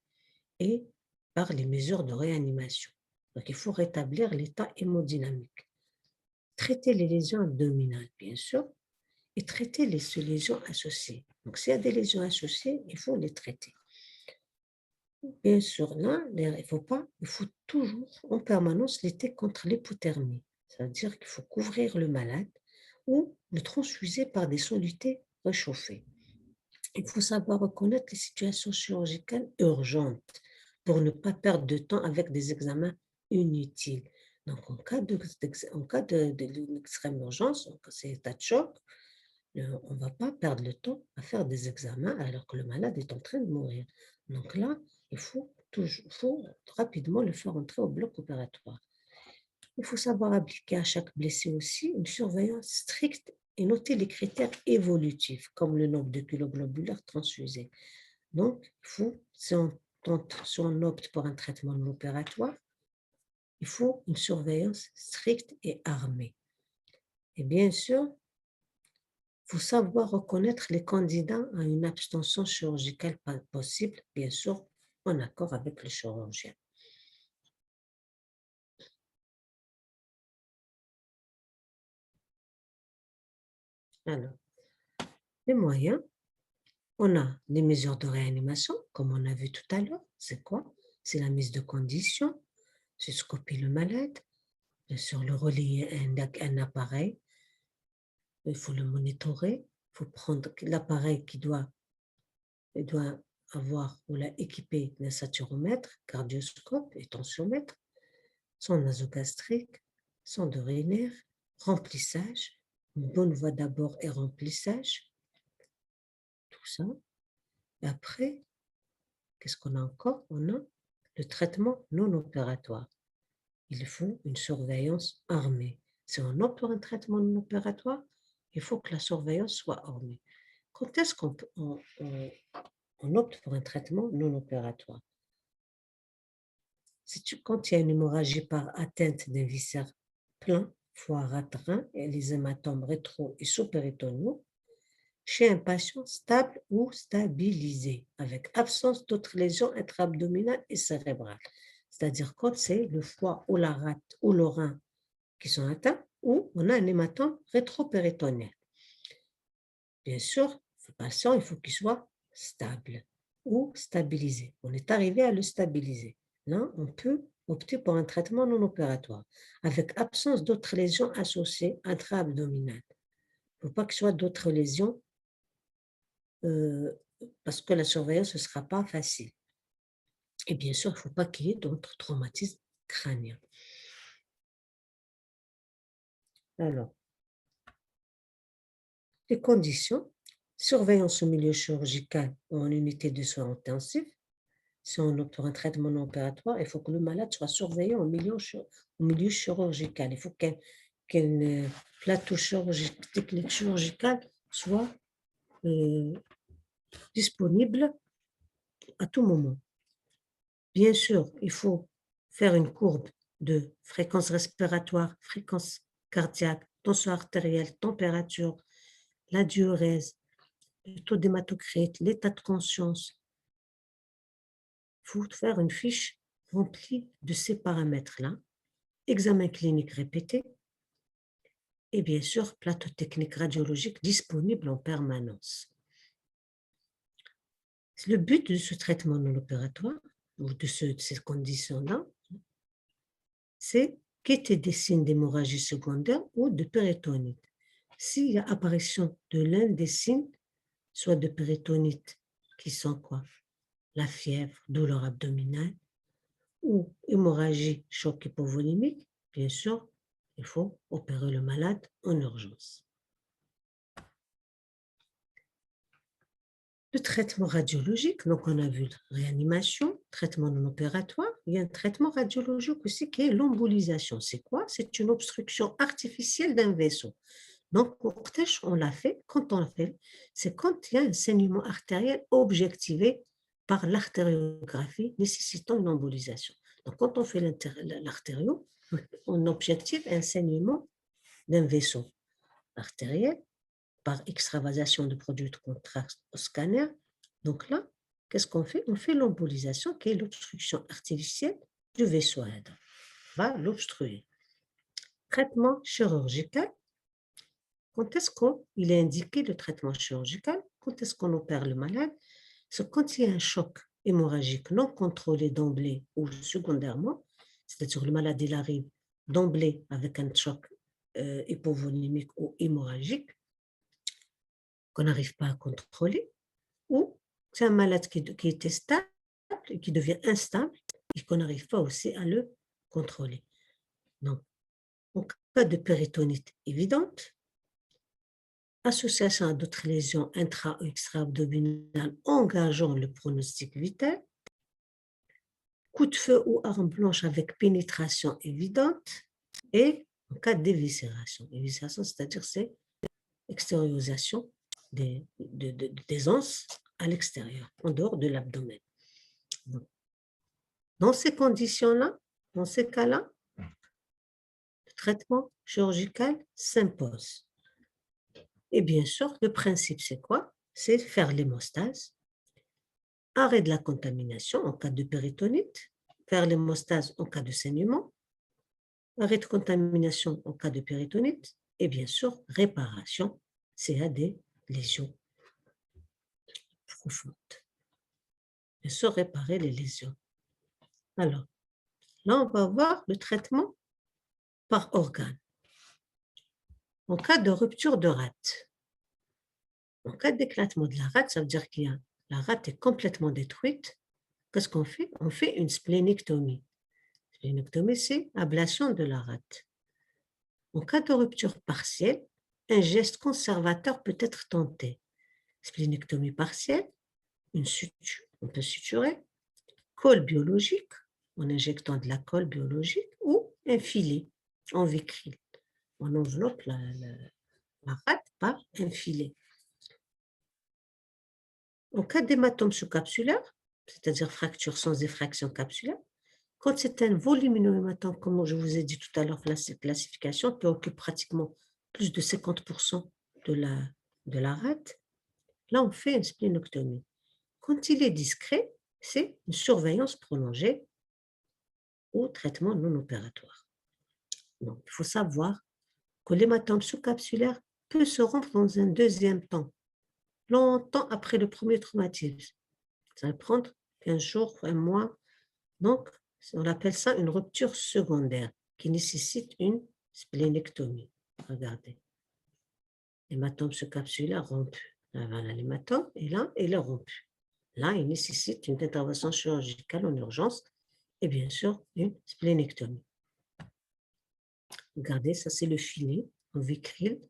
et par les mesures de réanimation. Donc il faut rétablir l'état hémodynamique. Traiter les lésions abdominales, bien sûr, et traiter les lésions associées. Donc s'il y a des lésions associées, il faut les traiter. Bien sûr, là, il faut toujours en permanence lutter contre l'hypothermie. C'est-à-dire qu'il faut couvrir le malade ou le transfuser par des solutés réchauffées. Il faut savoir reconnaître les situations chirurgicales urgentes pour ne pas perdre de temps avec des examens inutiles. Donc, en cas d'extrême urgence, en cas d'état de choc, on ne va pas perdre le temps à faire des examens alors que le malade est en train de mourir. Donc là, il faut rapidement le faire entrer au bloc opératoire. Il faut savoir appliquer à chaque blessé aussi une surveillance stricte et noter les critères évolutifs, comme le nombre de kiloglobulaires transfusés. Donc, si on opte pour un traitement non opératoire, il faut une surveillance stricte et armée. Et bien sûr, il faut savoir reconnaître les candidats à une abstention chirurgicale possible, bien sûr, en accord avec le chirurgien. Alors, les moyens, on a des mesures de réanimation, comme on a vu tout à l'heure. C'est quoi? C'est la mise de condition, c'est scoper le malade, bien sûr, le relier à un appareil, il faut le monitorer, il faut prendre l'appareil qui doit avoir ou équipé d'un saturomètre, cardioscope et tensiomètre, son nasogastrique, sonde urinaire, remplissage, une bonne voie d'abord et remplissage, tout ça. Et après, qu'est-ce qu'on a encore? On a le traitement non opératoire. Il faut une surveillance armée. Si on opte pour un traitement non opératoire, il faut que la surveillance soit armée. Quand est-ce qu'on on opte pour un traitement non opératoire. Quand il y a une hémorragie par atteinte des viscères pleins, foie, rate, rein et les hématomes rétro et sous-péritonéaux, chez un patient stable ou stabilisé, avec absence d'autres lésions intra-abdominales et cérébrales. C'est-à-dire quand c'est le foie ou la rate ou le rein qui sont atteints, ou on a un hématome rétro-péritonéal. Bien sûr, ce patient, il faut qu'il soit stable ou stabilisé. On est arrivé à le stabiliser. Là, on peut opter pour un traitement non opératoire, avec absence d'autres lésions associées intra-abdominales. Il ne faut pas qu'il y soit d'autres lésions parce que la surveillance ne sera pas facile. Et bien sûr, il ne faut pas qu'il y ait d'autres traumatismes crâniens. Alors, les conditions, surveillance au milieu chirurgical ou en unité de soins intensifs. Si on opte pour un traitement non opératoire, il faut que le malade soit surveillé au milieu chirurgical. Il faut qu'un plateau technique chirurgical soit disponible à tout moment. Bien sûr, il faut faire une courbe de fréquence respiratoire, fréquence cardiaque, tension artérielle, température, la diurèse, le taux d'hématocrit, l'état de conscience. Il faut faire une fiche remplie de ces paramètres-là, examen clinique répété et bien sûr plateau technique radiologique disponible en permanence. Le but de ce traitement non opératoire ou de ces conditions-là, c'est qu'il y ait des signes d'hémorragie secondaire ou de péritonite. S'il y a apparition de l'un des signes, soit de péritonite, qui sont quoi? La fièvre, douleur abdominale, ou hémorragie, choc hypovolimique, bien sûr, il faut opérer le malade en urgence. Le traitement radiologique, donc on a vu réanimation, traitement non opératoire, il y a un traitement radiologique aussi qui est l'embolisation. C'est quoi? C'est une obstruction artificielle d'un vaisseau. Donc, cortège, on l'a fait. Quand on l'a fait, c'est quand il y a un saignement artériel objectivé par l'artériographie nécessitant une embolisation. Donc, quand on fait l'artério, on objective un saignement d'un vaisseau artériel par extravasation de produits de contraste au scanner. Donc là, qu'est-ce qu'on fait? On fait l'embolisation, qui est l'obstruction artificielle du vaisseau aédre. On va l'obstruer. Traitement chirurgical. Quand est-ce qu'il est indiqué le traitement chirurgical? Quand est-ce qu'on opère le malade? C'est quand il y a un choc hémorragique non contrôlé d'emblée ou secondairement, c'est-à-dire le malade il arrive d'emblée avec un choc hypovolimique ou hémorragique qu'on n'arrive pas à contrôler, ou c'est un malade qui était stable et qui devient instable et qu'on n'arrive pas aussi à le contrôler. Donc, en cas de péritonite évidente, association à d'autres lésions intra- ou extra-abdominales engageant le pronostic vital, coup de feu ou arme blanche avec pénétration évidente, et en cas d'éviscération. Éviscération, c'est-à-dire c'est extériorisation des anses à l'extérieur, en dehors de l'abdomen. Dans ces conditions-là, dans ces cas-là, le traitement chirurgical s'impose. Et bien sûr, le principe, c'est quoi? C'est faire l'hémostase, arrêt de la contamination en cas de péritonite, faire l'hémostase en cas de saignement, arrêt de contamination en cas de péritonite, et bien sûr, réparation s'il y a des lésions profondes. Bien sûr, réparer les lésions. Alors, là, on va voir le traitement par organe. En cas de rupture de rate, en cas d'éclatement de la rate, ça veut dire que la rate est complètement détruite. Qu'est-ce qu'on fait? On fait une splénectomie. Splénectomie, c'est ablation de la rate. En cas de rupture partielle, un geste conservateur peut être tenté. Splénectomie partielle, une suture, on peut suturer, colle biologique, en injectant de la colle biologique, ou un filet en vicryl. On enveloppe la rate par un filet. En cas d'hématome sous-capsulaire, c'est-à-dire fracture sans effraction capsulaire, quand c'est un volumineux hématome, comme je vous ai dit tout à l'heure, la classification qui occupe pratiquement plus de 50% de la rate, là, on fait une splénectomie. Quand il est discret, c'est une surveillance prolongée ou traitement non opératoire. Donc, il faut savoir que l'hématome sous-capsulaire peut se rompre dans un deuxième temps, longtemps après le premier traumatisme. Ça va prendre 15 jours, un mois. Donc, on appelle ça une rupture secondaire qui nécessite une splénectomie. Regardez. L'hématome sous-capsulaire rompu. Là, voilà l'hématome, et là, il est rompu. Là, il nécessite une intervention chirurgicale en urgence et bien sûr une splénectomie. Regardez, ça c'est le filet en vicryl.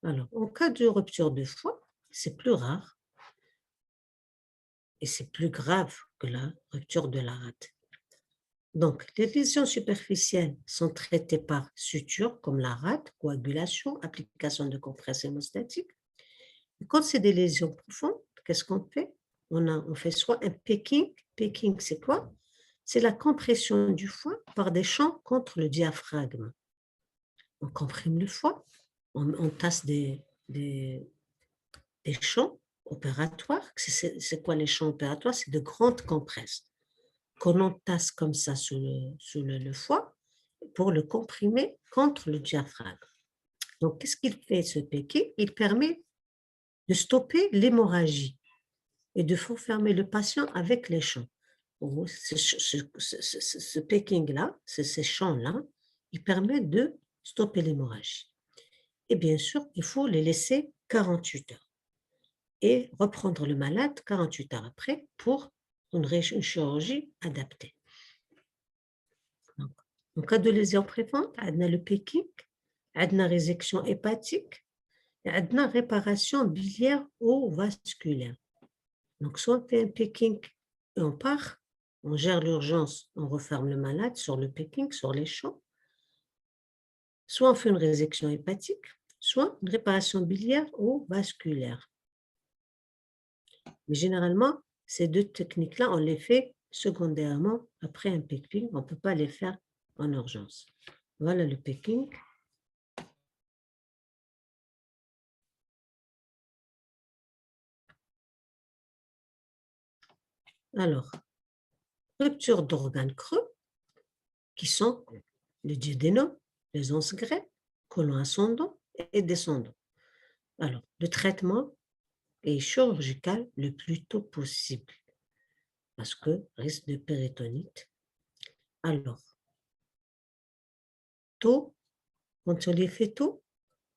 Alors, en cas de rupture de foie, c'est plus rare et c'est plus grave que la rupture de la rate. Donc, les lésions superficielles sont traitées par suture, comme la rate, coagulation, application de compresses hémostatiques. Et quand c'est des lésions profondes, qu'est-ce qu'on fait? On fait soit un packing. Packing, c'est quoi? C'est la compression du foie par des champs contre le diaphragme. On comprime le foie, on tasse des champs opératoires. C'est quoi les champs opératoires? C'est de grandes compresses qu'on entasse comme ça sous le foie pour le comprimer contre le diaphragme. Donc, qu'est-ce qu'il fait, ce packing? Il permet de stopper l'hémorragie et de fermer le patient avec les champs. Ce packing-là, ces champs-là, il permet de stopper l'hémorragie. Et bien sûr, il faut les laisser 48 heures et reprendre le malade 48 heures après pour une chirurgie adaptée. Donc, en cas de lésion fréquente, on a le packing, on a résection hépatique, et on a réparation biliaire ou vasculaire. Donc, soit on fait un packing et on part, on gère l'urgence, on referme le malade sur le packing, sur les champs, soit on fait une résection hépatique, soit une réparation biliaire ou vasculaire. Mais généralement, ces deux techniques-là, on les fait secondairement après un packing, on ne peut pas les faire en urgence. Voilà le packing. Alors, rupture d'organes creux, qui sont le duodénum, les onces grêles, côlon ascendant et descendant. Alors, le traitement est chirurgical le plus tôt possible, parce que risque de péritonite. Alors, tôt, quand on les fait tôt,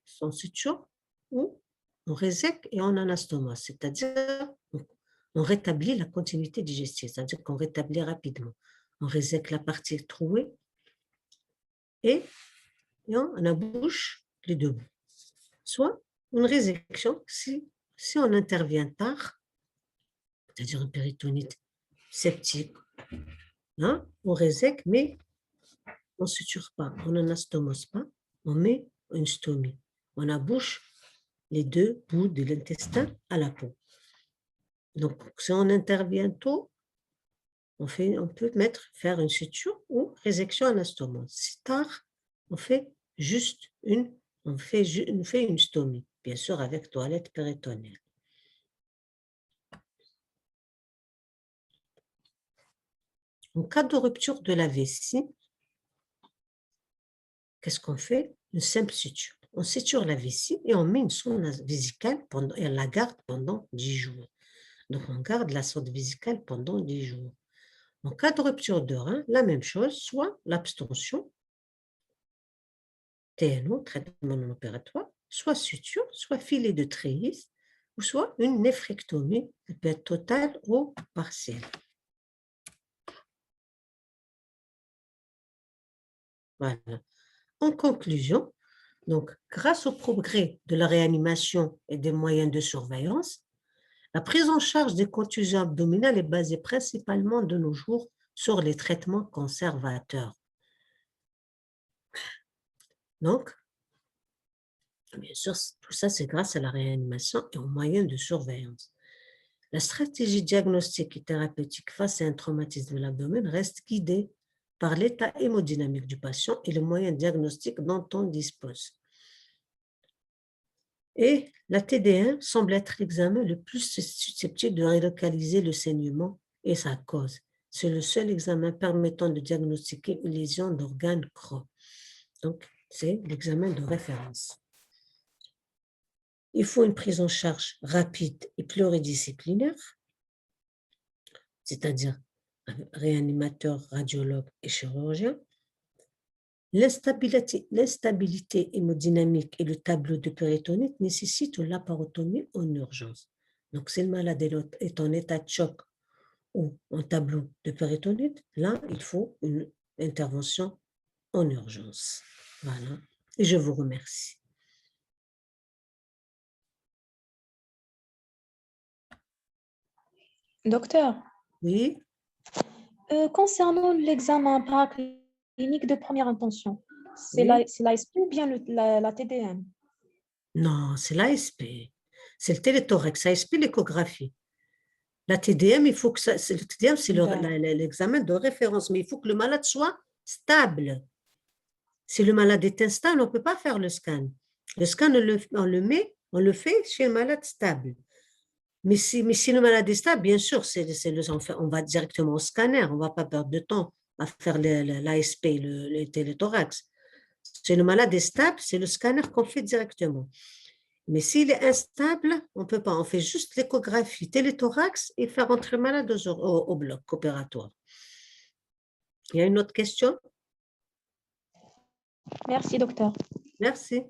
sans suture, ou on résèque et on anastomose, c'est-à-dire on rétablit la continuité digestive, c'est-à-dire qu'on rétablit rapidement. On résèque la partie trouée et on abouche les deux bouts. Soit une résection si on intervient tard, c'est-à-dire une péritonite septique, on résèque, mais on ne suture pas, on n'anastomose pas, on met une stomie. On abouche les deux bouts de l'intestin à la peau. Donc, si on intervient tôt, on peut faire une suture ou résection anastomose. Si tard, on fait juste une stomie, bien sûr avec toilette péritonéale. En cas de rupture de la vessie, qu'est-ce qu'on fait? Une simple suture. On suture la vessie et on met une sonde vésicale et on la garde pendant 10 jours. Donc, on garde la sonde vésicale pendant 10 jours. En cas de rupture de rein, la même chose, soit l'abstention, TNO, traitement non opératoire, soit suture, soit filet de Treillis, ou soit une néphrectomie, qui peut être totale ou partielle. Voilà. En conclusion, donc, grâce au progrès de la réanimation et des moyens de surveillance, la prise en charge des contusions abdominales est basée principalement de nos jours sur les traitements conservateurs. Donc, Bien sûr, tout ça, c'est grâce à la réanimation et aux moyens de surveillance. La stratégie diagnostique et thérapeutique face à un traumatisme de l'abdomen reste guidée par l'état hémodynamique du patient et les moyens diagnostiques dont on dispose. Et la TD1 semble être l'examen le plus susceptible de relocaliser le saignement et sa cause. C'est le seul examen permettant de diagnostiquer une lésion d'organes gros. Donc, c'est l'examen de référence. Il faut une prise en charge rapide et pluridisciplinaire, c'est-à-dire réanimateur, radiologue et chirurgien. L'instabilité hémodynamique et le tableau de péritonite nécessitent une laparotomie en urgence. Donc, si le malade est en état de choc ou en tableau de péritonite, là, il faut une intervention en urgence. Voilà. Et je vous remercie. Docteur, Oui, concernant l'examen paraclinique de première intention, c'est oui. l'ASP ou bien la TDM? Non, c'est l'ASP. C'est le téléthorax, ASP, l'échographie. La TDM, il faut que ça, le TDM, c'est l'examen de référence, mais il faut que le malade soit stable. Si le malade est instable, on ne peut pas faire le scan. Le scan, on le fait chez un malade stable. Mais si le malade est stable, bien sûr, on va directement au scanner, on ne va pas perdre de temps à faire l'ASP, le téléthorax. Si le malade est stable, c'est le scanner qu'on fait directement. Mais s'il est instable, on ne peut pas. On fait juste l'échographie téléthorax et faire entrer le malade au bloc opératoire. Il y a une autre question? Merci, docteur. Merci.